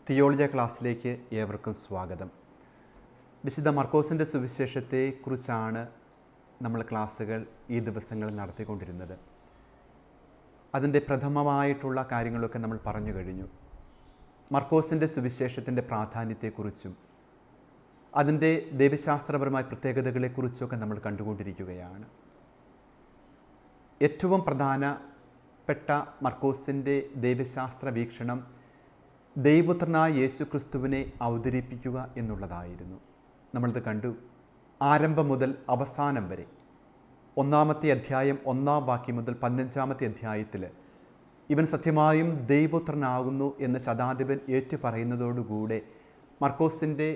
Theology ക്ലാസ്സിലേക്ക് ഏവർക്കും സ്വാഗതം. വിശുദ്ധ മർക്കോസിൻ്റെ സുവിശേഷത്തെക്കുറിച്ചാണ് നമ്മൾ ക്ലാസ്സുകൾ ഈ ദിവസങ്ങളിൽ നടത്തിക്കൊണ്ടിരുന്നത്. അതിൻ്റെ പ്രഥമമായിട്ടുള്ള കാര്യങ്ങളൊക്കെ നമ്മൾ പറഞ്ഞു കഴിഞ്ഞു. മർക്കോസിൻ്റെ സുവിശേഷത്തിൻ്റെ പ്രാധാന്യത്തെക്കുറിച്ചും അതിൻ്റെ ദൈവശാസ്ത്രപരമായ പ്രത്യേകതകളെക്കുറിച്ചൊക്കെ നമ്മൾ കണ്ടുകൊണ്ടിരിക്കുകയാണ്. ഏറ്റവും പ്രധാനപ്പെട്ട മർക്കോസിൻ്റെ ദൈവശാസ്ത്ര വീക്ഷണം ദൈവപുത്രനായ യേശു ക്രിസ്തുവിനെ അവതരിപ്പിക്കുക എന്നുള്ളതായിരുന്നു. നമ്മളിത് കണ്ടു. ആരംഭം മുതൽ അവസാനം വരെ 1-ാമത്തെ അധ്യായം 1-ാം വാക്യം മുതൽ 15-ാമത്തെ അധ്യായത്തിൽ ഇവൻ സത്യമായും ദൈവപുത്രനാകുന്നു എന്ന് ശതാധിപൻ ഏറ്റുപറയുന്നതോടുകൂടെ മർക്കോസിൻ്റെ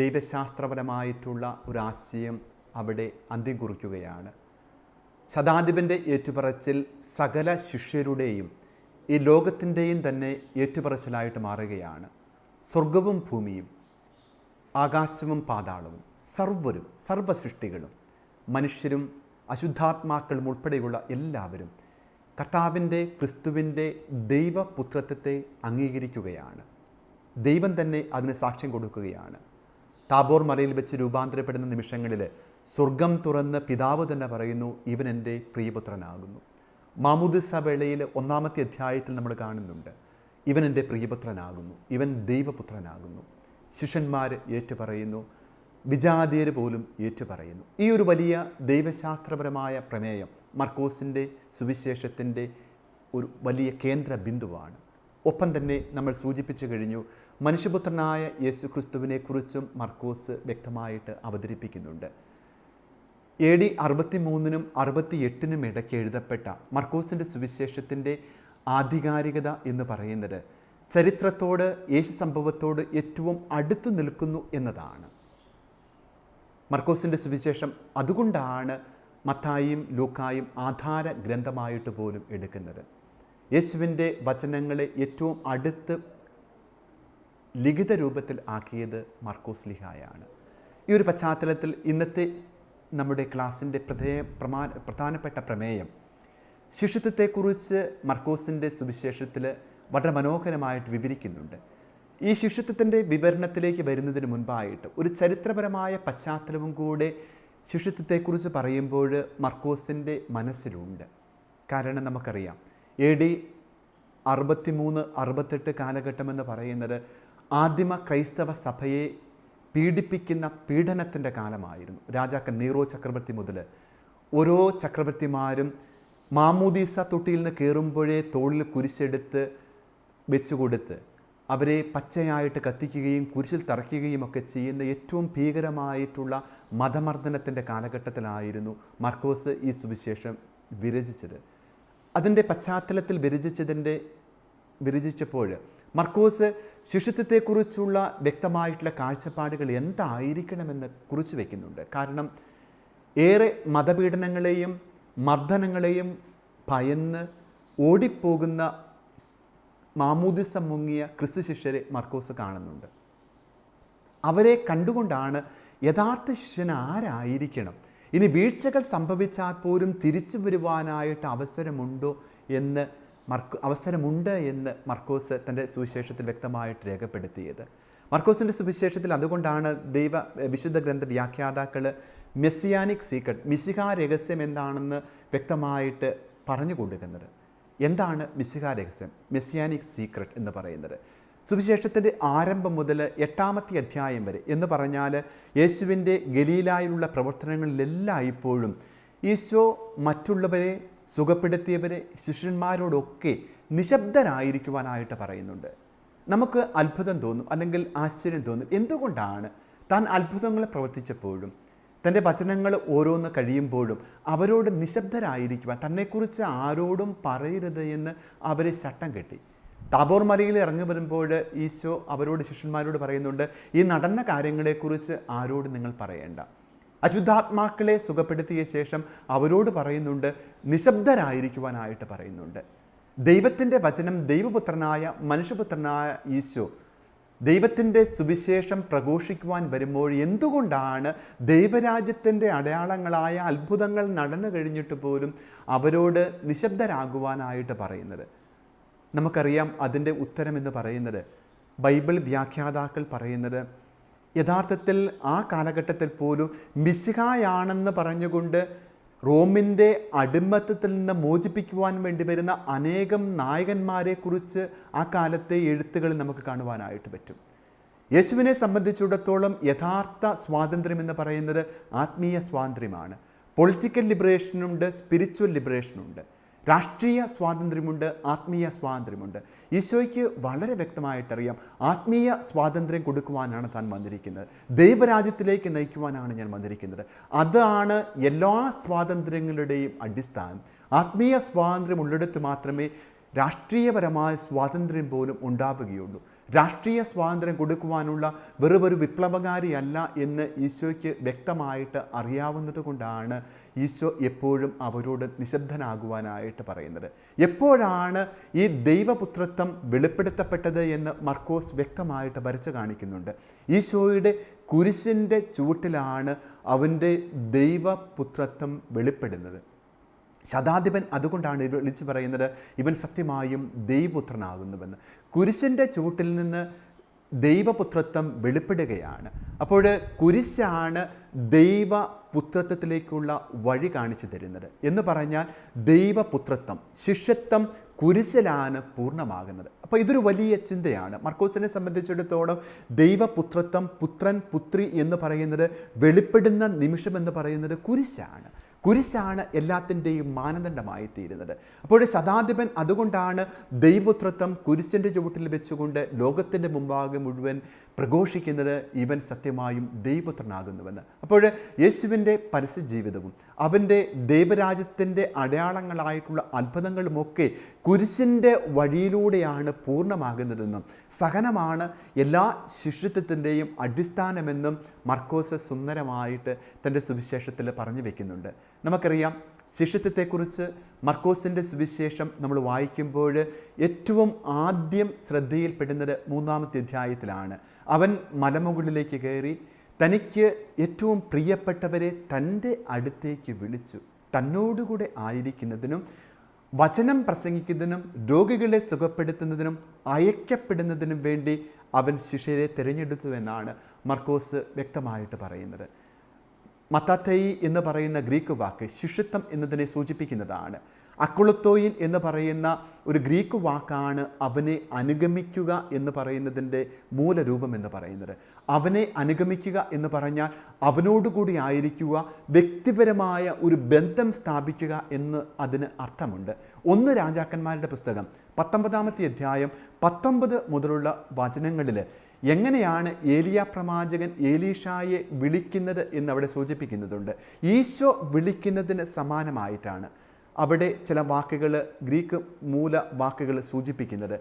ദൈവശാസ്ത്രപരമായിട്ടുള്ള ഒരാശയം അവിടെ അന്ത്യം കുറിക്കുകയാണ്. ശതാധിപൻ്റെ ഏറ്റുപറച്ചിൽ സകല ശിഷ്യരുടെയും ഈ ലോകത്തിൻ്റെയും തന്നെ ഏറ്റുപറച്ചിലായിട്ട് മാറുകയാണ്. സ്വർഗവും ഭൂമിയും ആകാശവും പാതാളവും സർവ്വരും സർവ്വസൃഷ്ടികളും മനുഷ്യരും അശുദ്ധാത്മാക്കളും ഉൾപ്പെടെയുള്ള എല്ലാവരും കർത്താവിൻ്റെ ക്രിസ്തുവിൻ്റെ ദൈവപുത്രത്വത്തെ അംഗീകരിക്കുകയാണ്. ദൈവം തന്നെ അതിന് സാക്ഷ്യം കൊടുക്കുകയാണ്. താബോർ മലയിൽ വെച്ച് രൂപാന്തരപ്പെടുന്ന നിമിഷങ്ങളിൽ സ്വർഗം തുറന്ന് പിതാവ് തന്നെ പറയുന്നു, ഇവൻ എൻ്റെ പ്രിയപുത്രനാകുന്നു. മാമോദിസ വേളയിൽ 1-ാമത്തെ അധ്യായത്തിൽ നമ്മൾ കാണുന്നുണ്ട്, ഇവൻ എൻ്റെ പ്രിയപുത്രനാകുന്നു, ഇവൻ ദൈവപുത്രനാകുന്നു. ശിഷ്യന്മാർ ഏറ്റുപറയുന്നു, വിജാതീയർ പോലും ഏറ്റുപറയുന്നു. ഈ ഒരു വലിയ ദൈവശാസ്ത്രപരമായ പ്രമേയം മർക്കോസിൻ്റെ സുവിശേഷത്തിൻ്റെ ഒരു വലിയ കേന്ദ്ര ബിന്ദുവാണ്. ഒപ്പം തന്നെ നമ്മൾ സൂചിപ്പിച്ചു കഴിഞ്ഞു, മനുഷ്യപുത്രനായ യേശു ക്രിസ്തുവിനെക്കുറിച്ചും മർക്കോസ് വ്യക്തമായിട്ട് അവതരിപ്പിക്കുന്നുണ്ട്. AD 63-നും 68-നും ഇടയ്ക്ക് എഴുതപ്പെട്ട മർക്കോസിൻ്റെ സുവിശേഷത്തിൻ്റെ ആധികാരികത എന്ന് പറയുന്നത് ചരിത്രത്തോട്, യേശു സംഭവത്തോട് ഏറ്റവും അടുത്തു നിൽക്കുന്നു എന്നതാണ്. മർക്കോസിൻ്റെ സുവിശേഷം അതുകൊണ്ടാണ് മത്തായിയും ലൂക്കായും ആധാര ഗ്രന്ഥമായിട്ട് പോലും എടുക്കുന്നത്. യേശുവിൻ്റെ വചനങ്ങളെ ഏറ്റവും അടുത്ത് ലിഖിത രൂപത്തിൽ ആക്കിയത് മർക്കോസ് ലീഹായാണ്. ഈ ഒരു പശ്ചാത്തലത്തിൽ ഇന്നത്തെ നമ്മുടെ ക്ലാസ്സിൻ്റെ പ്രധാനപ്പെട്ട പ്രമേയം ശിഷ്യത്വത്തെക്കുറിച്ച് മർക്കോസിൻ്റെ സുവിശേഷത്തിൽ വളരെ മനോഹരമായിട്ട് വിവരിക്കുന്നുണ്ട്. ഈ ശിഷ്യത്വത്തിൻ്റെ വിവരണത്തിലേക്ക് വരുന്നതിന് മുൻപായിട്ട് ഒരു ചരിത്രപരമായ പശ്ചാത്തലവും കൂടെ ശിഷ്യത്വത്തെക്കുറിച്ച് പറയുമ്പോൾ മർക്കോസിൻ്റെ മനസ്സിലുണ്ട്. കാരണം നമുക്കറിയാം, AD 63-68 കാലഘട്ടമെന്ന് പറയുന്നത് ആദിമ ക്രൈസ്തവ സഭയെ പീഡിപ്പിക്കുന്ന പീഡനത്തിൻ്റെ കാലമായിരുന്നു. രാജാക്കൻ നീറോ ചക്രവർത്തി മുതൽ ഓരോ ചക്രവർത്തിമാരും മാമോദീസ തൊട്ടിയിൽ നിന്ന് കയറുമ്പോഴേ തോളിൽ കുരിശെടുത്ത് വെച്ചുകൊടുത്ത് അവരെ പച്ചയായിട്ട് കത്തിക്കുകയും കുരിശിൽ തറയ്ക്കുകയും ഒക്കെ ചെയ്യുന്ന ഏറ്റവും ഭീകരമായിട്ടുള്ള മതമർദ്ദനത്തിൻ്റെ കാലഘട്ടത്തിലായിരുന്നു മർക്കോസ് ഈ സുവിശേഷം വിരചിച്ചത്. അതിൻ്റെ പശ്ചാത്തലത്തിൽ വിരചിച്ചപ്പോൾ മർക്കോസ് ശിഷ്യത്വത്തെക്കുറിച്ചുള്ള വ്യക്തമായിട്ടുള്ള കാഴ്ചപ്പാടുകൾ എന്തായിരിക്കണമെന്ന് കുറിച്ച് വയ്ക്കുന്നുണ്ട്. കാരണം ഏറെ മതപീഡനങ്ങളെയും മർദ്ദനങ്ങളെയും ഭയന്ന് ഓടിപ്പോകുന്ന മാമോദിസ മുങ്ങിയ ക്രിസ്തു ശിഷ്യരെ മർക്കോസ് കാണുന്നുണ്ട്. അവരെ കണ്ടുകൊണ്ടാണ് യഥാർത്ഥ ശിഷ്യൻ ആരായിരിക്കണം, ഇനി വീഴ്ചകൾ സംഭവിച്ചാൽ പോലും തിരിച്ചു വരുവാനായിട്ട് അവസരമുണ്ട് എന്ന് മർക്കോസ് തൻ്റെ സുവിശേഷത്തിൽ വ്യക്തമായിട്ട് രേഖപ്പെടുത്തിയത്. മർക്കോസിൻ്റെ സുവിശേഷത്തിൽ അതുകൊണ്ടാണ് വിശുദ്ധ ഗ്രന്ഥ വ്യാഖ്യാതാക്കൾ മെസ്സിയാനിക് സീക്രട്ട്, മിശിഹാ രഹസ്യം എന്താണെന്ന് വ്യക്തമായിട്ട് പറഞ്ഞു കൊടുക്കുന്നത്. എന്താണ് മിശിഹാ രഹസ്യം, മെസ്സിയാനിക് സീക്രട്ട് എന്ന് പറയുന്നത്? സുവിശേഷത്തിൻ്റെ ആരംഭം മുതൽ 8-ാമത്തെ അധ്യായം വരെ എന്ന് പറഞ്ഞാൽ യേശുവിൻ്റെ ഗലീലായിലുള്ള പ്രവർത്തനങ്ങളിലെല്ലാം ഇപ്പോഴും ഈശോ മറ്റുള്ളവരെ സുഖപ്പെടുത്തിയവരെ ശിഷ്യന്മാരോടൊക്കെ നിശബ്ദരായിരിക്കുവാനായിട്ട് പറയുന്നുണ്ട്. നമുക്ക് അത്ഭുതം തോന്നും, അല്ലെങ്കിൽ ആശ്ചര്യം തോന്നും. എന്തുകൊണ്ടാണ് താൻ അത്ഭുതങ്ങൾ പ്രവർത്തിച്ചപ്പോഴും തൻ്റെ വചനങ്ങൾ ഓരോന്ന് കഴിയുമ്പോഴും അവരോട് നിശബ്ദരായിരിക്കുവാൻ, തന്നെക്കുറിച്ച് ആരോടും പറയരുത് എന്ന് അവരെ ചട്ടം കെട്ടി? താബോർ മലയിൽ ഇറങ്ങി വരുമ്പോൾ ഈശോ ശിഷ്യന്മാരോട് പറയുന്നുണ്ട്, ഈ നടന്ന കാര്യങ്ങളെക്കുറിച്ച് ആരോടും നിങ്ങൾ പറയേണ്ട. അശുദ്ധാത്മാക്കളെ സുഖപ്പെടുത്തിയ ശേഷം അവരോട് പറയുന്നുണ്ട്, നിശബ്ദരായിരിക്കുവാനായിട്ട് പറയുന്നുണ്ട്. ദൈവത്തിൻ്റെ വചനം, ദൈവപുത്രനായ മനുഷ്യപുത്രനായ ഈശോ ദൈവത്തിൻ്റെ സുവിശേഷം പ്രഘോഷിക്കുവാൻ വരുമ്പോൾ എന്തുകൊണ്ടാണ് ദൈവരാജ്യത്തിൻ്റെ അടയാളങ്ങളായ അത്ഭുതങ്ങൾ നടന്നു കഴിഞ്ഞിട്ട് പോലും അവരോട് നിശബ്ദരാകുവാനായിട്ട് പറയുന്നത്? നമുക്കറിയാം അതിൻ്റെ ഉത്തരം എന്ന് പറയുന്നത് ബൈബിൾ വ്യാഖ്യാതാക്കൾ പറയുന്നത് യഥാർത്ഥത്തിൽ ആ കാലഘട്ടത്തിൽ പോലും മിശിഹായാണെന്ന് പറഞ്ഞുകൊണ്ട് റോമിൻ്റെ അടിമത്തത്തിൽ നിന്ന് മോചിപ്പിക്കുവാൻ വേണ്ടി വരുന്ന അനേകം നായകന്മാരെക്കുറിച്ച് ആ കാലത്തെ എഴുത്തുകളിൽ നമുക്ക് കാണുവാനായിട്ട് പറ്റും. യേശുവിനെ സംബന്ധിച്ചിടത്തോളം യഥാർത്ഥ സ്വാതന്ത്ര്യം എന്ന് പറയുന്നത് ആത്മീയ സ്വാതന്ത്ര്യമാണ്. പൊളിറ്റിക്കൽ ലിബറേഷനുണ്ട്, സ്പിരിച്വൽ ലിബറേഷനുണ്ട്, രാഷ്ട്രീയ സ്വാതന്ത്ര്യമുണ്ട്, ആത്മീയ സ്വാതന്ത്ര്യമുണ്ട്. ഈശോയ്ക്ക് വളരെ വ്യക്തമായിട്ടറിയാം, ആത്മീയ സ്വാതന്ത്ര്യം കൊടുക്കുവാനാണ് താൻ വന്നിരിക്കുന്നത്, ദൈവരാജ്യത്തിലേക്ക് നയിക്കുവാനാണ് ഞാൻ വന്നിരിക്കുന്നത്. അതാണ് എല്ലാ സ്വാതന്ത്ര്യങ്ങളുടെയും അടിസ്ഥാനം. ആത്മീയ സ്വാതന്ത്ര്യം ഉള്ളിടത്ത് മാത്രമേ രാഷ്ട്രീയപരമായ സ്വാതന്ത്ര്യം പോലും ഉണ്ടാവുകയുള്ളൂ. രാഷ്ട്രീയ സ്വാതന്ത്ര്യം കൊടുക്കുവാനുള്ള വെറുമൊരു വിപ്ലവകാരിയല്ല എന്ന് ഈശോയ്ക്ക് വ്യക്തമായിട്ട് അറിയാവുന്നത് കൊണ്ടാണ് ഈശോ എപ്പോഴും അവരോട് നിശബ്ദനാകുവാനായിട്ട് പറയുന്നത്. എപ്പോഴാണ് ഈ ദൈവപുത്രത്വം വെളിപ്പെടുത്തപ്പെട്ടത് എന്ന് മർക്കോസ് വ്യക്തമായിട്ട് വരച്ചു കാണിക്കുന്നുണ്ട്. ഈശോയുടെ കുരിശിൻ്റെ ചുവട്ടിലാണ് അവൻ്റെ ദൈവപുത്രത്വം വെളിപ്പെടുന്നത്. ശതാധിപൻ അതുകൊണ്ടാണ് വിളിച്ചു പറയുന്നത്, ഇവൻ സത്യമായും ദൈവപുത്രനാകുന്നുവെന്ന്. കുരിശിൻ്റെ ചുവട്ടിൽ നിന്ന് ദൈവപുത്രത്വം വെളിപ്പെടുകയാണ്. അപ്പോൾ കുരിശാണ് ദൈവപുത്രത്വത്തിലേക്കുള്ള വഴി കാണിച്ചു തരുന്നത്. എന്ന് പറഞ്ഞാൽ ദൈവപുത്രത്വം, ശിഷ്യത്വം കുരിശിലാണ് പൂർണ്ണമാകുന്നത്. അപ്പോൾ ഇതൊരു വലിയ ചിന്തയാണ്. മർക്കോസിനെ സംബന്ധിച്ചിടത്തോളം ദൈവപുത്രത്വം, പുത്രൻ പുത്രി എന്ന് പറയുന്നത് വെളിപ്പെടുന്ന നിമിഷം എന്ന് പറയുന്നത് കുരിശാണ്. കുരിശാണ് എല്ലാത്തിൻ്റെയും മാനദണ്ഡമായി തീരുന്നത്. അപ്പോൾ ശതാധിപൻ അതുകൊണ്ടാണ് ദൈവപുത്രത്വം കുരിശിൻ്റെ ചുവട്ടിൽ വെച്ചുകൊണ്ട് ലോകത്തിൻ്റെ മുമ്പാകെ മുഴുവൻ പ്രഘോഷിക്കുന്നത്, ഇവൻ സത്യമായും ദൈവപുത്രനാകുന്നുവെന്ന്. അപ്പോൾ യേശുവിൻ്റെ പരസ്യ ജീവിതവും അവൻ്റെ ദൈവരാജ്യത്തിൻ്റെ അടയാളങ്ങളായിട്ടുള്ള അത്ഭുതങ്ങളുമൊക്കെ കുരിശിൻ്റെ വഴിയിലൂടെയാണ് പൂർണ്ണമാകുന്നതെന്നും സഹനമാണ് എല്ലാ ശിഷ്യത്വത്തിൻ്റെയും അടിസ്ഥാനമെന്നും മർക്കോസ് സുന്ദരമായിട്ട് തൻ്റെ സുവിശേഷത്തിൽ പറഞ്ഞു വയ്ക്കുന്നുണ്ട്. നമുക്കറിയാം, ശിഷ്യത്വത്തെക്കുറിച്ച് മർക്കോസിൻ്റെ സുവിശേഷം നമ്മൾ വായിക്കുമ്പോൾ ഏറ്റവും ആദ്യം ശ്രദ്ധയിൽപ്പെടുന്നത് 3-ാമത്തെ അധ്യായത്തിലാണ്. അവൻ മലമുകളിലേക്ക് കയറി തനിക്ക് ഏറ്റവും പ്രിയപ്പെട്ടവരെ തൻ്റെ അടുത്തേക്ക് വിളിച്ചു. തന്നോടുകൂടെ ആയിരിക്കുന്നതിനും വചനം പ്രസംഗിക്കുന്നതിനും രോഗികളെ സുഖപ്പെടുത്തുന്നതിനും അയക്കപ്പെടുന്നതിനും വേണ്ടി അവൻ ശിഷ്യരെ തിരഞ്ഞെടുത്തു എന്നാണ് മർക്കോസ് വ്യക്തമായിട്ട് പറയുന്നത്. മത്താത്തയി എന്ന് പറയുന്ന ഗ്രീക്ക് വാക്ക് ശിഷ്യത്വം എന്നതിനെ സൂചിപ്പിക്കുന്നതാണ്. അക്കുളത്തോയിൻ എന്ന് പറയുന്ന ഒരു ഗ്രീക്ക് വാക്കാണ് അവനെ അനുഗമിക്കുക എന്ന് പറയുന്നതിൻ്റെ മൂലരൂപം എന്ന് പറയുന്നത്. അവനെ അനുഗമിക്കുക എന്ന് പറഞ്ഞാൽ അവനോടുകൂടി ആയിരിക്കുക, വ്യക്തിപരമായ ഒരു ബന്ധം സ്ഥാപിക്കുക എന്ന് അതിന് അർത്ഥമുണ്ട്. 1 രാജാക്കന്മാരുടെ പുസ്തകം 19-ാമത്തെ അധ്യായം 19 മുതലുള്ള വചനങ്ങളിൽ എങ്ങനെയാണ് ഏലിയ പ്രവാചകൻ ഏലീഷായെ വിളിക്കുന്നത് എന്നവിടെ സൂചിപ്പിക്കുന്നുണ്ട്. ഈശോ വിളിക്കുന്നതിന് സമാനമായിട്ടാണ് അവിടെ ചില വാക്കുകൾ, ഗ്രീക്ക് മൂല വാക്കുകൾ സൂചിപ്പിക്കുന്നത്.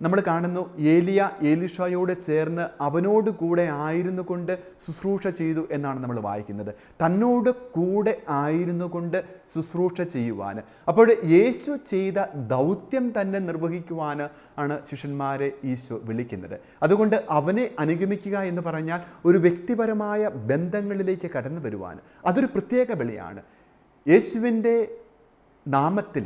നമ്മൾ കാണുന്നു, ഏലിയ ഏലീഷായോട് ചേർന്ന് അവനോട് കൂടെ ആയിരുന്നു കൊണ്ട് ശുശ്രൂഷ ചെയ്തു എന്നാണ് നമ്മൾ വായിക്കുന്നത്. തന്നോട് കൂടെ ആയിരുന്നു കൊണ്ട് ശുശ്രൂഷ ചെയ്യുവാൻ. അപ്പോൾ യേശു ചെയ്ത ദൗത്യം തന്നെ നിർവഹിക്കുവാൻ ആണ് ശിഷ്യന്മാരെ ഈശോ വിളിക്കുന്നത്. അതുകൊണ്ട് അവനെ അനുഗമിക്കുക എന്ന് പറഞ്ഞാൽ ഒരു വ്യക്തിപരമായ ബന്ധങ്ങളിലേക്ക് കടന്നു വരുവാൻ അതൊരു പ്രത്യേക വിളിയാണ്. യേശുവിൻ്റെ നാമത്തിൽ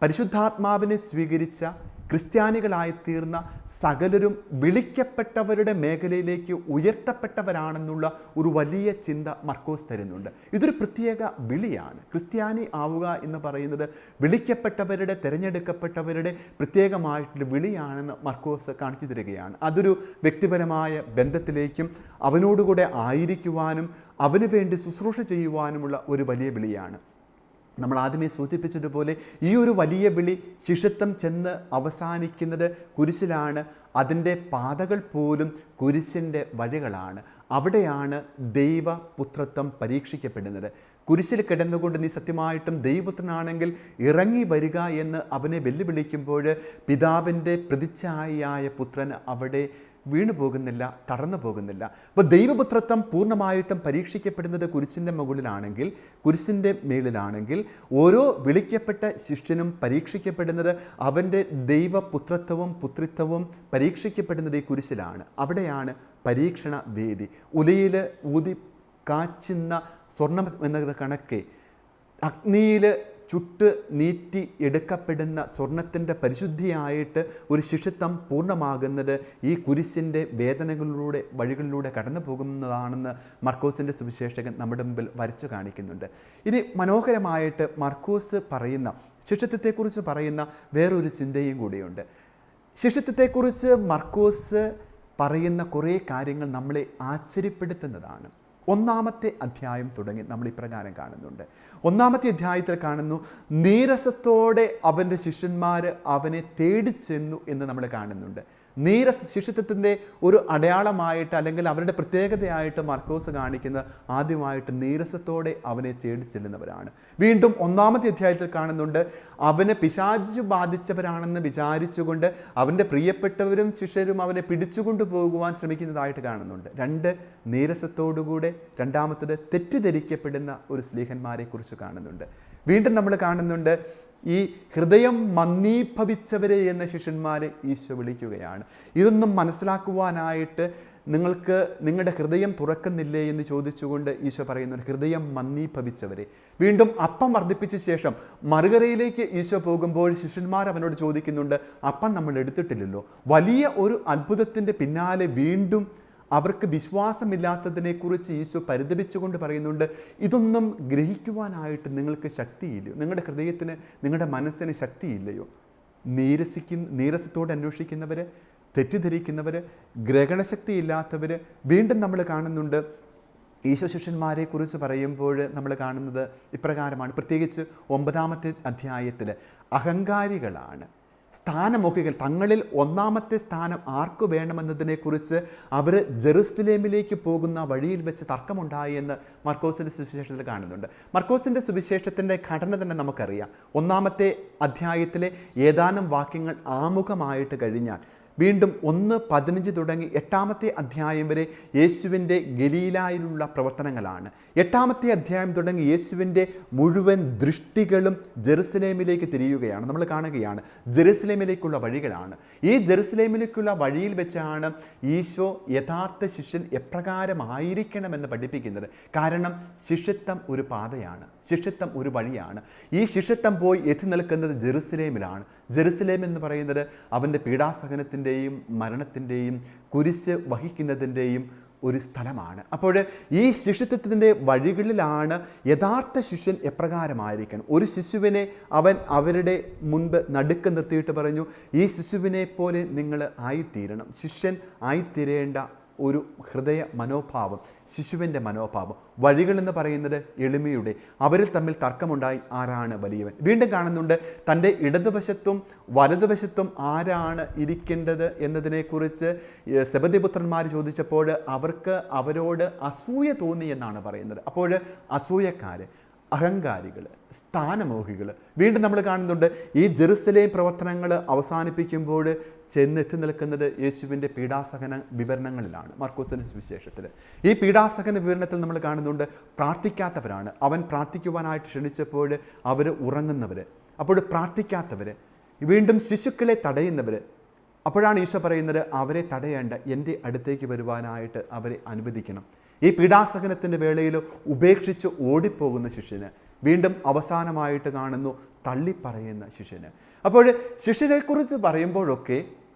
പരിശുദ്ധാത്മാവിനെ സ്വീകരിച്ച ക്രിസ്ത്യാനികളായിത്തീർന്ന സകലരും വിളിക്കപ്പെട്ടവരുടെ മേഖലയിലേക്ക് ഉയർത്തപ്പെട്ടവരാണെന്നുള്ള ഒരു വലിയ ചിന്ത മർക്കോസ് തരുന്നുണ്ട്. ഇതൊരു പ്രത്യേക വിളിയാണ്. ക്രിസ്ത്യാനി ആവുക എന്ന് പറയുന്നത് വിളിക്കപ്പെട്ടവരുടെ, തിരഞ്ഞെടുക്കപ്പെട്ടവരുടെ പ്രത്യേകമായിട്ടുള്ള വിളിയാണെന്ന് മർക്കോസ് കാണിച്ചു തരികയാണ്. അതൊരു വ്യക്തിപരമായ ബന്ധത്തിലേക്കും അവനോടുകൂടെ ആയിരിക്കുവാനും അവന് വേണ്ടി ശുശ്രൂഷ ചെയ്യുവാനുമുള്ള ഒരു വലിയ വിളിയാണ്. നമ്മൾ ആദ്യമേ സൂചിപ്പിച്ചതുപോലെ ഈ ഒരു വലിയ വിളി ശിഷ്യത്വം ചെന്ന് അവസാനിക്കുന്നത് കുരിശിലാണ്. അതിൻ്റെ പാതകൾ പോലും കുരിശിൻ്റെ വഴികളാണ്. അവിടെയാണ് ദൈവപുത്രത്വം പരീക്ഷിക്കപ്പെടുന്നത്. കുരിശിൽ കിടന്നുകൊണ്ട് നീ സത്യമായിട്ടും ദൈവപുത്രനാണെങ്കിൽ ഇറങ്ങി വരിക എന്ന് അവനെ വെല്ലുവിളിക്കുമ്പോൾ പിതാവിൻ്റെ പ്രതിച്ഛായയായ പുത്രൻ അവിടെ വീണു പോകുന്നില്ല, തടർന്നു പോകുന്നില്ല. അപ്പോൾ ദൈവപുത്രത്വം പൂർണ്ണമായിട്ടും പരീക്ഷിക്കപ്പെടുന്നത് കുരിശിൻ്റെ മുകളിലാണെങ്കിൽ, കുരിശിൻ്റെ മേളിലാണെങ്കിൽ, ഓരോ വിളിക്കപ്പെട്ട ശിഷ്യനും പരീക്ഷിക്കപ്പെടുന്നത് അവൻ്റെ ദൈവപുത്രത്വവും പുത്രിത്വവും പരീക്ഷിക്കപ്പെടുന്നത് ഈ കുരിശിലാണ്. അവിടെയാണ് പരീക്ഷണ വേദി. ഉലയിൽ ഊതി കാച്ചുന്ന സ്വർണം എന്ന കണക്കെ അഗ്നിയിൽ ചുട്ട് നീറ്റി എടുക്കപ്പെടുന്ന സ്വർണത്തിൻ്റെ പരിശുദ്ധിയായിട്ട് ഒരു ശിഷ്യത്വം പൂർണ്ണമാകുന്നത് ഈ കുരിശിൻ്റെ വേദനകളിലൂടെ വഴികളിലൂടെ കടന്നു പോകുന്നതാണെന്ന് മർക്കോസിൻ്റെ സുവിശേഷകൻ നമ്മുടെ മുമ്പിൽ വരച്ചു കാണിക്കുന്നുണ്ട്. ഇനി മനോഹരമായിട്ട് മർക്കോസ് പറയുന്ന ശിഷ്യത്വത്തെക്കുറിച്ച് പറയുന്ന വേറൊരു ചിന്തയും കൂടിയുണ്ട്. ശിഷ്യത്വത്തെക്കുറിച്ച് മർക്കോസ് പറയുന്ന കുറേ കാര്യങ്ങൾ നമ്മളെ ആശ്ചര്യപ്പെടുത്തുന്നതാണ്. 1-ാമത്തെ അധ്യായം തുടങ്ങി നമ്മൾ ഇപ്രകാരം കാണുന്നുണ്ട്. 1-ാമത്തെ അധ്യായത്തിൽ കാണുന്നു, നീരസത്തോടെ അവൻ്റെ ശിഷ്യന്മാർ അവനെ തേടിച്ചെന്നു എന്ന് നമ്മൾ കാണുന്നുണ്ട്. ശിഷ്യത്വത്തിൻ്റെ ഒരു അടയാളമായിട്ട് അല്ലെങ്കിൽ അവരുടെ പ്രത്യേകതയായിട്ട് മർക്കോസ് കാണിക്കുന്നത് ആദ്യമായിട്ട് നീരസത്തോടെ അവനെ തേടി ചെല്ലുന്നവരാണ്. വീണ്ടും 1-ാമത്തെ അധ്യായത്തിൽ കാണുന്നുണ്ട്, അവനെ പിശാച് ബാധിച്ചവരാണെന്ന് വിചാരിച്ചുകൊണ്ട് അവൻ്റെ പ്രിയപ്പെട്ടവരും ശിഷ്യരും അവനെ പിടിച്ചുകൊണ്ടു പോകുവാൻ ശ്രമിക്കുന്നതായിട്ട് കാണുന്നുണ്ട്. 2 നീരസത്തോടുകൂടെ, 2-ാമത്തത് തെറ്റിദ്ധരിക്കപ്പെടുന്ന ഒരു സ്ലീഹന്മാരെ കുറിച്ച് കാണുന്നുണ്ട്. വീണ്ടും നമ്മൾ കാണുന്നുണ്ട്, ഈ ഹൃദയം മന്ദീഭവിച്ചവരെ എന്ന ശിഷ്യന്മാരെ ഈശോ വിളിക്കുകയാണ്. ഇതൊന്നും മനസ്സിലാക്കുവാനായിട്ട് നിങ്ങൾക്ക് നിങ്ങളുടെ ഹൃദയം തുറക്കുന്നില്ലേ എന്ന് ചോദിച്ചുകൊണ്ട് ഈശോ പറയുന്നുണ്ട്, ഹൃദയം മന്ദീഭവിച്ചവരെ. വീണ്ടും അപ്പം വർദ്ധിപ്പിച്ച ശേഷം മറുകരയിലേക്ക് ഈശോ പോകുമ്പോൾ ശിഷ്യന്മാർ അവനോട് ചോദിക്കുന്നുണ്ട്, അപ്പം നമ്മൾ എടുത്തിട്ടില്ലല്ലോ. വലിയ ഒരു അത്ഭുതത്തിൻ്റെ പിന്നാലെ വീണ്ടും അവർക്ക് വിശ്വാസമില്ലാത്തതിനെക്കുറിച്ച് ഈശോ പരിതപിച്ചുകൊണ്ട് പറയുന്നുണ്ട്, ഇതൊന്നും ഗ്രഹിക്കുവാനായിട്ട് നിങ്ങൾക്ക് ശക്തിയില്ലയോ? നിങ്ങളുടെ ഹൃദയത്തിന്, നിങ്ങളുടെ മനസ്സിന് ശക്തിയില്ലയോ? നീരസത്തോടെ അന്വേഷിക്കുന്നവർ, തെറ്റിദ്ധരിക്കുന്നവർ, ഗ്രഹണശക്തി ഇല്ലാത്തവർ. വീണ്ടും നമ്മൾ കാണുന്നുണ്ട്, ഈശോ ശിഷ്യന്മാരെ കുറിച്ച് പറയുമ്പോൾ നമ്മൾ കാണുന്നത് ഇപ്രകാരമാണ്. പ്രത്യേകിച്ച് 9-ാമത്തെ അധ്യായത്തിൽ അഹങ്കാരികളാണ്, സ്ഥാനമോഹികൾ, തങ്ങളിൽ 1-ാമത്തെ സ്ഥാനം ആർക്കു വേണമെന്നതിനെക്കുറിച്ച് അവർ ജെറുസലേമിലേക്ക് പോകുന്ന വഴിയിൽ വെച്ച് തർക്കമുണ്ടായി എന്ന് മർക്കോസിൻ്റെ സുവിശേഷത്തിൽ കാണുന്നുണ്ട്. മർക്കോസിൻ്റെ സുവിശേഷത്തിൻ്റെ ഘടന തന്നെ നമുക്കറിയാം. 1-ാമത്തെ അധ്യായത്തിലെ ഏതാനും വാക്യങ്ങൾ ആമുഖമായിട്ട് കഴിഞ്ഞാൽ വീണ്ടും 1:15 തുടങ്ങി 8-ാമത്തെ അധ്യായം വരെ യേശുവിൻ്റെ ഗലീലായിലുള്ള പ്രവർത്തനങ്ങളാണ്. 8-ാമത്തെ അധ്യായം തുടങ്ങി യേശുവിൻ്റെ മുഴുവൻ ദൃഷ്ടികളും ജെറുസലേമിലേക്ക് തിരിയുകയാണ്. നമ്മൾ കാണുകയാണ്, ജെറുസലേമിലേക്കുള്ള വഴികളാണ്. ഈ ജെറുസലേമിലേക്കുള്ള വഴിയിൽ വെച്ചാണ് ഈശോ യഥാർത്ഥ ശിഷ്യൻ എപ്രകാരമായിരിക്കണമെന്ന് പഠിപ്പിക്കുന്നത്. കാരണം ശിഷ്യത്വം ഒരു പാതയാണ്, ശിഷ്യത്വം ഒരു വഴിയാണ്. ഈ ശിഷ്യത്വം പോയി എത്തി നിൽക്കുന്നത് ജെറുസലേമിലാണ്. ജെറുസലേം എന്ന് പറയുന്നത് അവൻ്റെ പീഡാസഹനത്തിൻ്റെയും മരണത്തിൻ്റെയും കുരിശ് വഹിക്കുന്നതിൻ്റെയും ഒരു സ്ഥലമാണ്. അപ്പോൾ ഈ ശിഷ്യത്വത്തിൻ്റെ വഴികളിലാണ് യഥാർത്ഥ ശിഷ്യൻ എപ്രകാരമായിരിക്കണം. ഒരു ശിശുവിനെ അവൻ അവരുടെ മുൻപ് നടുക്ക് നിർത്തിയിട്ട് പറഞ്ഞു, ഈ ശിശുവിനെ പോലെ നിങ്ങൾ ആയിത്തീരണം. ശിഷ്യൻ ആയിത്തീരേണ്ട ഒരു ഹൃദയ മനോഭാവം, ശിശുവിൻ്റെ മനോഭാവം. വഴികളെന്ന് പറയുന്നത് എളിമയുടെ, അവരിൽ തമ്മിൽ തർക്കമുണ്ടായി ആരാണ് വലിയവൻ. വീണ്ടും കാണുന്നുണ്ട്, തൻ്റെ ഇടതുവശത്തും വലതുവശത്തും ആരാണ് ഇരിക്കേണ്ടത് എന്നതിനെക്കുറിച്ച് സെബെദെപുത്രന്മാർ ചോദിച്ചപ്പോൾ അവർക്ക് അവരോട് അസൂയ തോന്നി എന്നാണ് പറയുന്നത്. അപ്പോൾ അസൂയക്കാർ, അഹങ്കാരികൾ, സ്ഥാനമോഹികൾ. വീണ്ടും നമ്മൾ കാണുന്നുണ്ട്, ഈ ജെറുസലേം പ്രവർത്തനങ്ങൾ അവസാനിപ്പിക്കുമ്പോൾ ചെന്നെത്തി നിൽക്കുന്നത് യേശുവിൻ്റെ പീഡാസഹന വിവരണങ്ങളിലാണ്. മർക്കോസിൻ്റെ സുവിശേഷത്തിൽ ഈ പീഡാസഹന വിവരണത്തിൽ നമ്മൾ കാണുന്നുണ്ട്, പ്രാർത്ഥിക്കാത്തവരാണ്. അവൻ പ്രാർത്ഥിക്കുവാനായിട്ട് ക്ഷണിച്ചപ്പോൾ അവർ ഉറങ്ങുന്നവർ, അപ്പോൾ പ്രാർത്ഥിക്കാത്തവർ. വീണ്ടും ശിശുക്കളെ തടയുന്നവർ. അപ്പോഴാണ് ഈശോ പറയുന്നത്, അവരെ തടയേണ്ട, എൻ്റെ അടുത്തേക്ക് വരുവാനായിട്ട് അവരെ അനുവദിക്കണം. ഈ പീഡാസഹനത്തിൻ്റെ വേളയിൽ ഉപേക്ഷിച്ച് ഓടിപ്പോകുന്ന ശിഷ്യന് വീണ്ടും അവസാനമായിട്ട് കാണുന്നു തള്ളിപ്പറയുന്ന ശിഷ്യന്. അപ്പോൾ ശിഷ്യരെക്കുറിച്ച് പറയുമ്പോഴൊക്കെ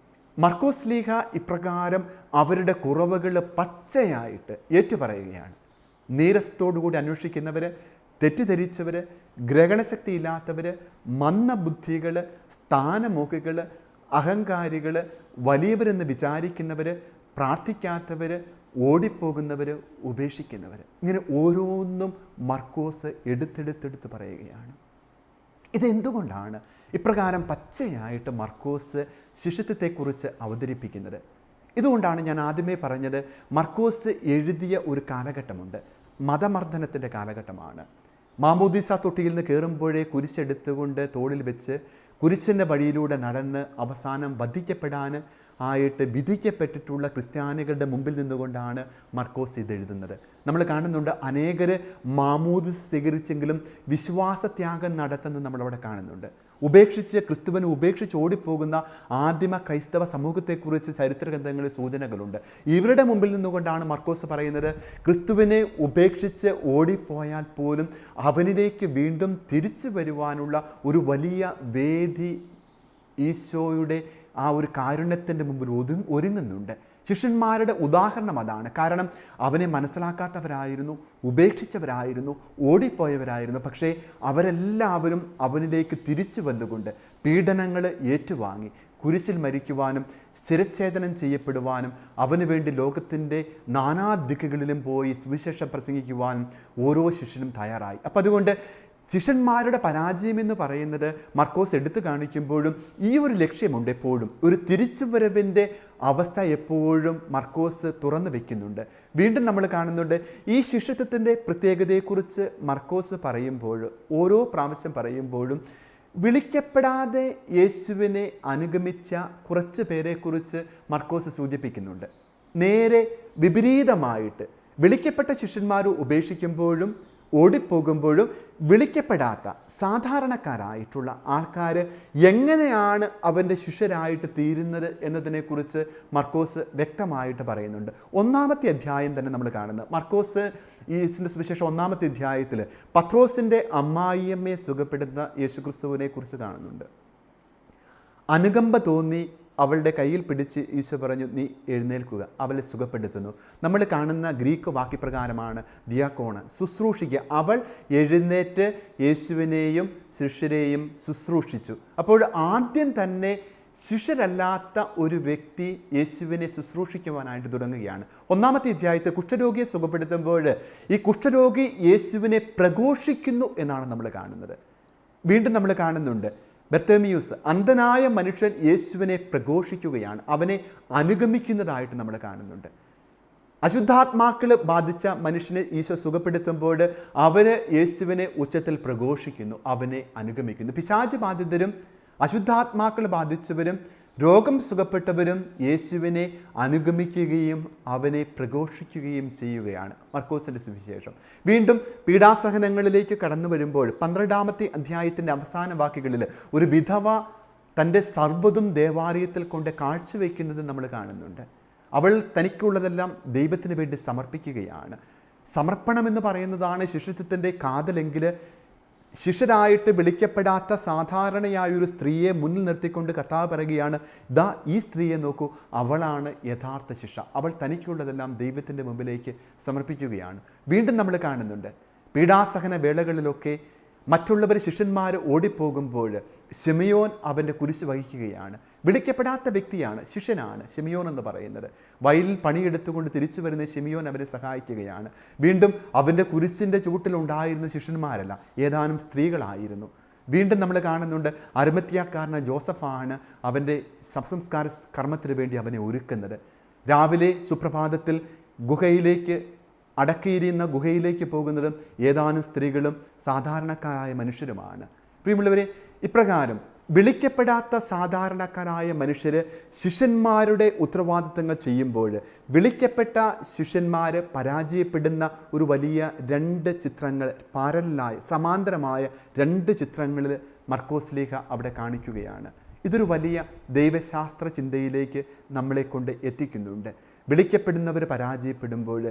മർക്കോസ് ശ്ലീഹ ഇപ്രകാരം അവരുടെ കുറവുകൾ പച്ചയായിട്ട് ഏറ്റുപറയുകയാണ്. നീരസത്തോടുകൂടി അന്വേഷിക്കുന്നവർ, തെറ്റിദ്ധരിച്ചവർ, ഗ്രഹണശക്തി ഇല്ലാത്തവർ, മന്ദബുദ്ധികൾ, സ്ഥാനമോഹികൾ, അഹങ്കാരികൾ, വലിയവരെന്ന് വിചാരിക്കുന്നവർ, പ്രാർത്ഥിക്കാത്തവർ, ഓടിപ്പോകുന്നവർ, ഉപേക്ഷിക്കുന്നവർ. ഇങ്ങനെ ഓരോന്നും മർക്കോസ് എടുത്തെടുത്തെടുത്ത് പറയുകയാണ്. ഇതെന്തുകൊണ്ടാണ് ഇപ്രകാരം പച്ചയായിട്ട് മർക്കോസ് ശിഷ്യത്വത്തെക്കുറിച്ച് അവതരിപ്പിക്കുന്നത്? ഇതുകൊണ്ടാണ് ഞാൻ ആദ്യമേ പറഞ്ഞത്, മർക്കോസ് എഴുതിയ ഒരു കാലഘട്ടമുണ്ട്, മതമർദ്ദനത്തിൻ്റെ കാലഘട്ടമാണ്. മാമോദീസ തൊട്ടിയിൽ നിന്ന് കയറുമ്പോഴേ കുരിശെടുത്തുകൊണ്ട് തോളിൽ വെച്ച് കുരിശിൻ്റെ വഴിയിലൂടെ നടന്ന് അവസാനം വധിക്കപ്പെടാൻ ആയിട്ട് വിധിക്കപ്പെട്ടിട്ടുള്ള ക്രിസ്ത്യാനികളുടെ മുമ്പിൽ നിന്നുകൊണ്ടാണ് മർക്കോസ് ഇത് എഴുതുന്നത്. നമ്മൾ കാണുന്നുണ്ട് അനേകർ മാമോദിസ സ്വീകരിച്ചെങ്കിലും വിശ്വാസത്യാഗം നടത്തുന്നത് നമ്മളവിടെ കാണുന്നുണ്ട്. ക്രിസ്തുവിനെ ഉപേക്ഷിച്ച് ഓടിപ്പോകുന്ന ആദിമ ക്രൈസ്തവ സമൂഹത്തെക്കുറിച്ച് ചരിത്രഗ്രന്ഥങ്ങളിൽ സൂചനകളുണ്ട്. ഇവരുടെ മുമ്പിൽ നിന്നുകൊണ്ടാണ് മർക്കോസ് പറയുന്നത്, ക്രിസ്തുവിനെ ഉപേക്ഷിച്ച് ഓടിപ്പോയാൽ പോലും അവനിലേക്ക് വീണ്ടും തിരിച്ചു വരുവാനുള്ള ഒരു വലിയ വേദി ഈശോയുടെ ആ ഒരു കാരുണ്യത്തിൻ്റെ മുമ്പിൽ ഒരുങ്ങുന്നുണ്ട്. ശിഷ്യന്മാരുടെ ഉദാഹരണം അതാണ്. കാരണം അവനെ മനസ്സിലാക്കാത്തവരായിരുന്നു, ഉപേക്ഷിച്ചവരായിരുന്നു, ഓടിപ്പോയവരായിരുന്നു. പക്ഷേ അവരെല്ലാവരും അവനിലേക്ക് തിരിച്ചു വന്നുകൊണ്ട് പീഡനങ്ങൾ ഏറ്റുവാങ്ങി കുരിശിൽ മരിക്കുവാനും ശിരച്ഛേദനം ചെയ്യപ്പെടുവാനും അവന് വേണ്ടി ലോകത്തിൻ്റെ നാനാദിക്കുകളിലും പോയി സുവിശേഷം പ്രസംഗിക്കുവാനും ഓരോ ശിഷ്യനും തയ്യാറായി. അപ്പം അതുകൊണ്ട് ശിഷ്യന്മാരുടെ പരാജയം എന്ന് പറയുന്നത് മർക്കോസ് എടുത്തു കാണിക്കുമ്പോഴും ഈ ഒരു ലക്ഷ്യമുണ്ട്. എപ്പോഴും ഒരു തിരിച്ചുവരവിൻ്റെ അവസ്ഥ എപ്പോഴും മർക്കോസ് തുറന്നു വയ്ക്കുന്നുണ്ട്. വീണ്ടും നമ്മൾ കാണുന്നുണ്ട് ഈ ശിഷ്യത്വത്തിൻ്റെ പ്രത്യേകതയെക്കുറിച്ച് മർക്കോസ് പറയുമ്പോൾ, ഓരോ പ്രാവശ്യം പറയുമ്പോഴും വിളിക്കപ്പെടാതെ യേശുവിനെ അനുഗമിച്ച കുറച്ച് പേരെക്കുറിച്ച് മർക്കോസ് സൂചിപ്പിക്കുന്നുണ്ട്. നേരെ വിപരീതമായിട്ട് വിളിക്കപ്പെട്ട ശിഷ്യന്മാർ ഉപേക്ഷിക്കുമ്പോഴും ഓടിപ്പോകുമ്പോഴും വിളിക്കപ്പെടാത്ത സാധാരണക്കാരായിട്ടുള്ള ആൾക്കാർ എങ്ങനെയാണ് അവൻ്റെ ശിഷ്യരായിട്ട് തീരുന്നത് എന്നതിനെക്കുറിച്ച് മർക്കോസ് വ്യക്തമായിട്ട് പറയുന്നുണ്ട്. 1-ാമത്തെ അധ്യായം തന്നെ നമ്മൾ കാണുന്നത്, മർക്കോസ് ഈ സുവിശേഷം 1-ാമത്തെ അധ്യായത്തിൽ പത്രോസിൻ്റെ അമ്മായിയമ്മയെ സുഖപ്പെടുന്ന യേശുക്രിസ്തുവിനെ കുറിച്ച് കാണുന്നുണ്ട്. അനുകമ്പ തോന്നി അവളുടെ കയ്യിൽ പിടിച്ച് ഈശോ പറഞ്ഞു, നീ എഴുന്നേൽക്കുക, അവളെ സുഖപ്പെടുത്തുന്നു. നമ്മൾ കാണുന്ന ഗ്രീക്ക് വാക്യപ്രകാരമാണ് ദിയാക്കോണ്, ശുശ്രൂഷിക്കുക. അവൾ എഴുന്നേറ്റ് യേശുവിനെയും ശിഷ്യരെയും ശുശ്രൂഷിച്ചു. അപ്പോൾ ആദ്യം തന്നെ ശിഷ്യരല്ലാത്ത ഒരു വ്യക്തി യേശുവിനെ ശുശ്രൂഷിക്കുവാനായിട്ട് തുടങ്ങുകയാണ്. 1-ാമത്തെ അധ്യായത്തിൽ കുഷ്ഠരോഗിയെ സുഖപ്പെടുത്തുമ്പോൾ ഈ കുഷ്ഠരോഗി യേശുവിനെ പ്രഘോഷിക്കുന്നു എന്നാണ് നമ്മൾ കാണുന്നത്. വീണ്ടും നമ്മൾ കാണുന്നുണ്ട് ബർത്തേമിയൂസ്, അന്ധനായ മനുഷ്യൻ യേശുവിനെ പ്രഘോഷിക്കുകയാണ്, അവനെ അനുഗമിക്കുന്നതായിട്ട് നമ്മൾ കാണുന്നുണ്ട്. അശുദ്ധാത്മാക്കൾ ബാധിച്ച മനുഷ്യനെ ഈശോ സുഖപ്പെടുത്തുമ്പോൾ അവർ യേശുവിനെ ഉച്ചത്തിൽ പ്രഘോഷിക്കുന്നു, അവനെ അനുഗമിക്കുന്നു. പിശാച് ബാധിതരും അശുദ്ധാത്മാക്കൾ ബാധിച്ചവരും രോഗം സുഖപ്പെട്ടവരും യേശുവിനെ അനുഗമിക്കുകയും അവനെ പ്രഘോഷിക്കുകയും ചെയ്യുകയാണ് മർക്കോസിൻ്റെ സുവിശേഷം. വീണ്ടും പീഡാസഹനങ്ങളിലേക്ക് കടന്നു വരുമ്പോൾ 12-ാമത്തെ അധ്യായത്തിൻ്റെ അവസാന വാക്യങ്ങളിൽ ഒരു വിധവ തൻ്റെ സർവ്വതും ദേവാലയത്തിൽ കൊണ്ട് കാഴ്ചവെക്കുന്നത് നമ്മൾ കാണുന്നുണ്ട്. അവൾ തനിക്കുള്ളതെല്ലാം ദൈവത്തിന് വേണ്ടി സമർപ്പിക്കുകയാണ്. സമർപ്പണമെന്ന് പറയുന്നതാണ് ശിഷ്യത്വത്തിൻ്റെ കാതലെങ്കിൽ ശിഷ്യരായിട്ട് വിളിക്കപ്പെടാത്ത സാധാരണയായൊരു സ്ത്രീയെ മുന്നിൽ നിർത്തിക്കൊണ്ട് കർത്താവ് പറയുകയാണ്, ദാ ഈ സ്ത്രീയെ നോക്കൂ, അവളാണ് യഥാർത്ഥ ശിക്ഷ. അവൾ തനിക്കുള്ളതെല്ലാം ദൈവത്തിൻ്റെ മുമ്പിലേക്ക് സമർപ്പിക്കുകയാണ്. വീണ്ടും നമ്മൾ കാണുന്നുണ്ട് പീഡാസഹന വേളകളിലൊക്കെ മറ്റുള്ളവർ ശിഷ്യന്മാർ ഓടിപ്പോകുമ്പോൾ ശിമയോൻ അവൻ്റെ കുരിശ് വഹിക്കുകയാണ്. വിളിക്കപ്പെടാത്ത വ്യക്തിയാണ്, ശിഷ്യനാണ് ശിമയോൻ എന്ന് പറയുന്നത്. വയലിൽ പണിയെടുത്തുകൊണ്ട് തിരിച്ചു വരുന്ന ശിമയോൻ അവരെ സഹായിക്കുകയാണ്. വീണ്ടും അവൻ്റെ കുരിശിൻ്റെ ചുവട്ടിലുണ്ടായിരുന്ന ശിഷ്യന്മാരല്ല, ഏതാനും സ്ത്രീകളായിരുന്നു. വീണ്ടും നമ്മൾ കാണുന്നുണ്ട് അരിമത്യാക്കാരനായ ജോസഫാണ് അവൻ്റെ ശവസംസ്കാര കർമ്മത്തിന് വേണ്ടി അവനെ ഒരുക്കുന്നത്. രാവിലെ സുപ്രഭാതത്തിൽ അടക്കിയിരിക്കുന്ന ഗുഹയിലേക്ക് പോകുന്നതും ഏതാനും സ്ത്രീകളും സാധാരണക്കാരായ മനുഷ്യരുമാണ്. പ്രിയമുള്ളവരെ, ഇപ്രകാരം വിളിക്കപ്പെടാത്ത സാധാരണക്കാരായ മനുഷ്യർ ശിഷ്യന്മാരുടെ ഉത്തരവാദിത്തങ്ങൾ ചെയ്യുമ്പോൾ വിളിക്കപ്പെട്ട ശിഷ്യന്മാർ പരാജയപ്പെടുന്ന ഒരു വലിയ 2 ചിത്രങ്ങൾ, പാരലായ സമാന്തരമായ 2 ചിത്രങ്ങളിൽ മർക്കോസ് ലീഹ അവിടെ കാണിക്കുകയാണ്. ഇതൊരു വലിയ ദൈവശാസ്ത്ര ചിന്തയിലേക്ക് നമ്മളെ കൊണ്ട് എത്തിക്കുന്നുണ്ട്. വിളിക്കപ്പെടുന്നവർ പരാജയപ്പെടുമ്പോൾ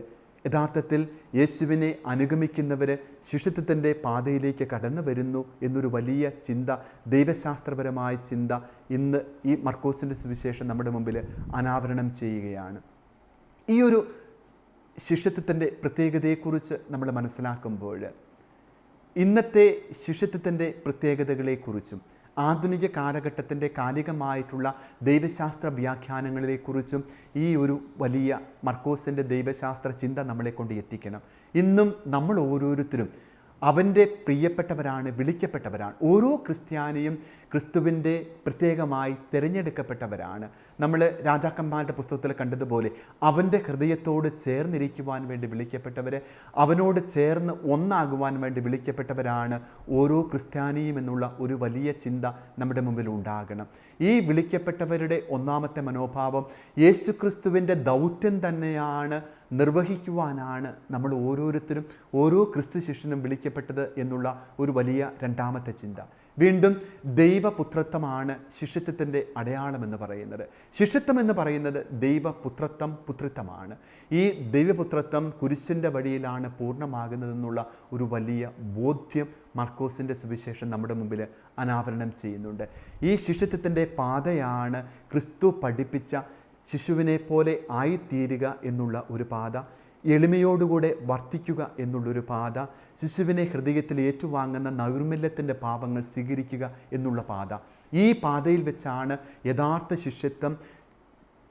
യഥാർത്ഥത്തിൽ യേശുവിനെ അനുഗമിക്കുന്നവർ ശിഷ്യത്വത്തിൻ്റെ പാതയിലേക്ക് കടന്നു വരുന്നു എന്നൊരു വലിയ ചിന്ത, ദൈവശാസ്ത്രപരമായ ചിന്ത ഇന്ന് ഈ മർക്കോസിൻ്റെ സുവിശേഷം നമ്മുടെ മുമ്പിൽ അനാവരണം ചെയ്യുകയാണ്. ഈ ഒരു ശിഷ്യത്വത്തിൻ്റെ പ്രത്യേകതയെക്കുറിച്ച് നമ്മൾ മനസ്സിലാക്കുമ്പോൾ ഇന്നത്തെ ശിഷ്യത്വത്തിൻ്റെ പ്രത്യേകതകളെക്കുറിച്ചും ആധുനിക കാലഘട്ടത്തിൻ്റെ കാലികമായിട്ടുള്ള ദൈവശാസ്ത്ര വ്യാഖ്യാനങ്ങളെക്കുറിച്ചും ഈ ഒരു വലിയ മർക്കോസിൻ്റെ ദൈവശാസ്ത്ര ചിന്ത നമ്മളെ കൊണ്ട് എത്തിക്കണം. ഇന്നും നമ്മൾ ഓരോരുത്തരും അവൻ്റെ പ്രിയപ്പെട്ടവരാണ്, വിളിക്കപ്പെട്ടവരാണ്. ഓരോ ക്രിസ്ത്യാനിയും ക്രിസ്തുവിൻ്റെ പ്രത്യേകമായി തിരഞ്ഞെടുക്കപ്പെട്ടവരാണ്. നമ്മൾ രാജാക്കന്മാരുടെ പുസ്തകത്തിൽ കണ്ടതുപോലെ അവൻ്റെ ഹൃദയത്തോട് ചേർന്നിരിക്കുവാൻ വേണ്ടി വിളിക്കപ്പെട്ടവർ, അവനോട് ചേർന്ന് ഒന്നാകുവാൻ വേണ്ടി വിളിക്കപ്പെട്ടവരാണ് ഓരോ ക്രിസ്ത്യാനിയും എന്നുള്ള ഒരു വലിയ ചിന്ത നമ്മുടെ മുമ്പിൽ ഉണ്ടാകണം. ഈ വിളിക്കപ്പെട്ടവരുടെ ഒന്നാമത്തെ മനോഭാവം യേശുക്രിസ്തുവിൻ്റെ ദൗത്യം തന്നെയാണ് നിർവഹിക്കുവാനാണ് നമ്മൾ ഓരോരുത്തരും, ഓരോ ക്രിസ്തു ശിഷ്യനും വിളിക്കപ്പെട്ടത് എന്നുള്ള ഒരു വലിയ രണ്ടാമത്തെ ചിന്ത. വീണ്ടും ദൈവപുത്രത്വമാണ് ശിഷ്യത്വത്തിൻ്റെ അടയാളമെന്ന് പറയുന്നത്. ശിഷ്യത്വം എന്ന് പറയുന്നത് ദൈവപുത്രത്വം, പുത്രിത്വമാണ്. ഈ ദൈവപുത്രത്വം കുരിശിൻ്റെ വഴിയിലാണ് പൂർണ്ണമാകുന്നതെന്നുള്ള ഒരു വലിയ ബോധ്യം മർക്കോസിൻ്റെ സുവിശേഷം നമ്മുടെ മുമ്പിൽ അനാവരണം ചെയ്യുന്നുണ്ട്. ഈ ശിഷ്യത്വത്തിൻ്റെ പാതയാണ് ക്രിസ്തു പഠിപ്പിച്ച ശിശുവിനെ പോലെ ആയിത്തീരുക എന്നുള്ള ഒരു പാത, എളിമയോടുകൂടെ വർത്തിക്കുക എന്നുള്ളൊരു പാത, ശിശുവിനെ ഹൃദയത്തിൽ ഏറ്റുവാങ്ങുന്ന നൈർമല്യത്തിൻ്റെ പാപങ്ങൾ സ്വീകരിക്കുക എന്നുള്ള പാത. ഈ പാതയിൽ വെച്ചാണ് യഥാർത്ഥ ശിഷ്യത്വം,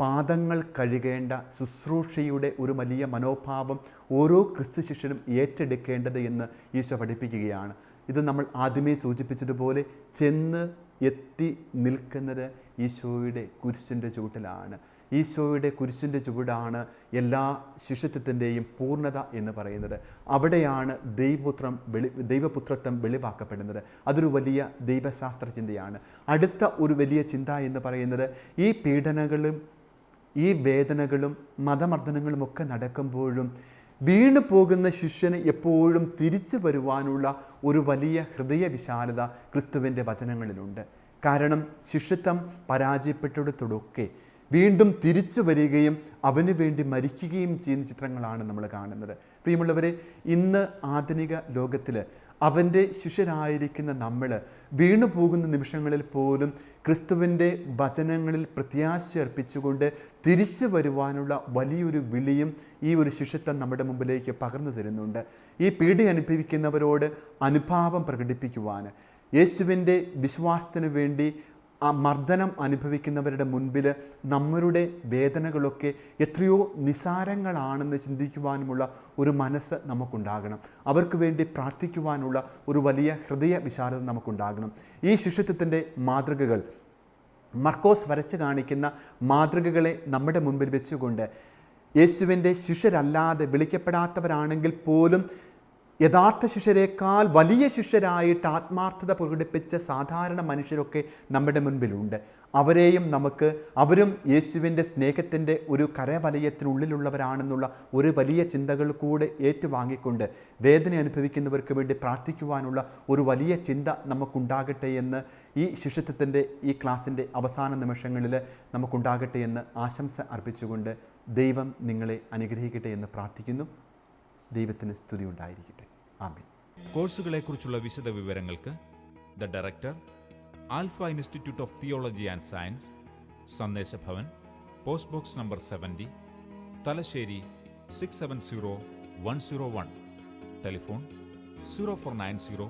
പാദങ്ങൾ കഴുകേണ്ട ശുശ്രൂഷയുടെ ഒരു വലിയ മനോഭാവം ഓരോ ക്രിസ്തു ശിഷ്യനും ഏറ്റെടുക്കേണ്ടത് എന്ന് ഈശോ പഠിപ്പിക്കുകയാണ്. ഇത് നമ്മൾ ആദ്യമേ സൂചിപ്പിച്ചതുപോലെ ചെന്ന് എത്തി നിൽക്കുന്നത് ഈശോയുടെ കുരിശിൻ്റെ ചുവട്ടിലാണ്. ഈശോയുടെ കുരിശിൻ്റെ ചുവടാണ് എല്ലാ ശിഷ്യത്വത്തിൻ്റെയും പൂർണ്ണത എന്ന് പറയുന്നത്. അവിടെയാണ് ദൈവപുത്രത്വം വെളിവാക്കപ്പെടുന്നത്. അതൊരു വലിയ ദൈവശാസ്ത്ര ചിന്തയാണ്. അടുത്ത ഒരു വലിയ ചിന്ത എന്ന് പറയുന്നത് ഈ പീഡനങ്ങളും ഈ വേദനകളും മതമർദ്ദനങ്ങളും ഒക്കെ നടക്കുമ്പോഴും വീണു പോകുന്ന ശിഷ്യന് എപ്പോഴും തിരിച്ചു വരുവാനുള്ള ഒരു വലിയ ഹൃദയവിശാലത ക്രിസ്തുവിൻ്റെ വചനങ്ങളിലുണ്ട്. കാരണം ശിഷ്യത്വം പരാജയപ്പെട്ടിടത്തൊക്കെ വീണ്ടും തിരിച്ചു വരികയും അവന് വേണ്ടി മരിക്കുകയും ചെയ്യുന്ന ചിത്രങ്ങളാണ് നമ്മൾ കാണുന്നത്. പ്രിയമുള്ളവരെ, ഇന്ന് ആധുനിക ലോകത്തിൽ അവൻ്റെ ശിഷ്യരായിരിക്കുന്ന നമ്മൾ വീണു പോകുന്ന നിമിഷങ്ങളിൽ പോലും ക്രിസ്തുവിൻ്റെ വചനങ്ങളിൽ പ്രത്യാശ അർപ്പിച്ചുകൊണ്ട് തിരിച്ചു വരുവാനുള്ള വലിയൊരു വിളിയും ഈ ഒരു ശിഷ്യത്വം നമ്മുടെ മുമ്പിലേക്ക് പകർന്നു തരുന്നുണ്ട്. ഈ പീഡ അനുഭവിക്കുന്നവരോട് അനുഭാവം പ്രകടിപ്പിക്കുവാൻ, യേശുവിൻ്റെ വിശ്വാസത്തിന് വേണ്ടി ആ മർദ്ദനം അനുഭവിക്കുന്നവരുടെ മുൻപിൽ നമ്മളുടെ വേദനകളൊക്കെ എത്രയോ നിസാരങ്ങളാണെന്ന് ചിന്തിക്കുവാനുമുള്ള ഒരു മനസ്സ് നമുക്കുണ്ടാകണം. അവർക്ക് വേണ്ടി പ്രാർത്ഥിക്കുവാനുള്ള ഒരു വലിയ ഹൃദയ വിശാലത നമുക്കുണ്ടാകണം. ഈ ശിഷ്യത്വത്തിൻ്റെ മാതൃകകൾ, മർക്കോസ് വരച്ച് കാണിക്കുന്ന മാതൃകകളെ നമ്മുടെ മുൻപിൽ വെച്ചുകൊണ്ട് യേശുവിൻ്റെ ശിഷ്യരല്ലാതെ വിളിക്കപ്പെടാത്തവരാണെങ്കിൽ പോലും യഥാർത്ഥ ശിഷ്യരേക്കാൾ വലിയ ശിഷ്യരായിട്ട് ആത്മാർത്ഥത പ്രകടിപ്പിച്ച സാധാരണ മനുഷ്യരൊക്കെ നമ്മുടെ മുൻപിലുണ്ട്. അവരും യേശുവിൻ്റെ സ്നേഹത്തിൻ്റെ ഒരു കരവലയത്തിനുള്ളിലുള്ളവരാണെന്നുള്ള ഒരു വലിയ ചിന്തകൾ കൂടെ ഏറ്റുവാങ്ങിക്കൊണ്ട് വേദന അനുഭവിക്കുന്നവർക്ക് വേണ്ടി പ്രാർത്ഥിക്കുവാനുള്ള ഒരു വലിയ ചിന്ത നമുക്കുണ്ടാകട്ടെ എന്ന് ഈ ശിഷ്യത്വത്തിൻ്റെ ഈ ക്ലാസ്സിൻ്റെ അവസാന നിമിഷങ്ങളിൽ നമുക്കുണ്ടാകട്ടെ എന്ന് ആശംസ അർപ്പിച്ചുകൊണ്ട് ദൈവം നിങ്ങളെ അനുഗ്രഹിക്കട്ടെ എന്ന് പ്രാർത്ഥിക്കുന്നു. ദൈവത്തിന് സ്തുതി ഉണ്ടായിരിക്കട്ടെ. ആമേൻ. കോഴ്സുകളെക്കുറിച്ചുള്ള വിശദ വിവരങ്ങൾക്ക് the director, alpha institute of theology and science, Sandeshabhavan, post box number 70, Thalassery 670101. Telephone 0490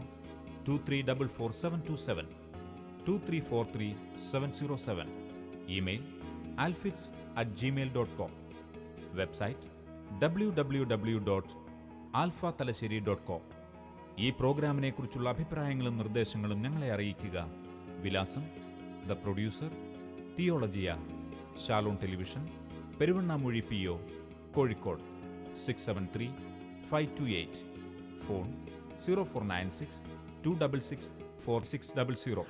2344 2343 email alfits@gmail.com. Website www.alphathalassery.com. ഈ പ്രോഗ്രാമിനെ കുറിച്ചുള്ള അഭിപ്രായങ്ങളും നിർദ്ദേശങ്ങളും ഞങ്ങളെ അറിയിക്കുക. വിലാസം: the producer, Theologia, Shalom television, Peruvannamuzhi PO, Kozhikode 673528. Phone 0496 266 4600.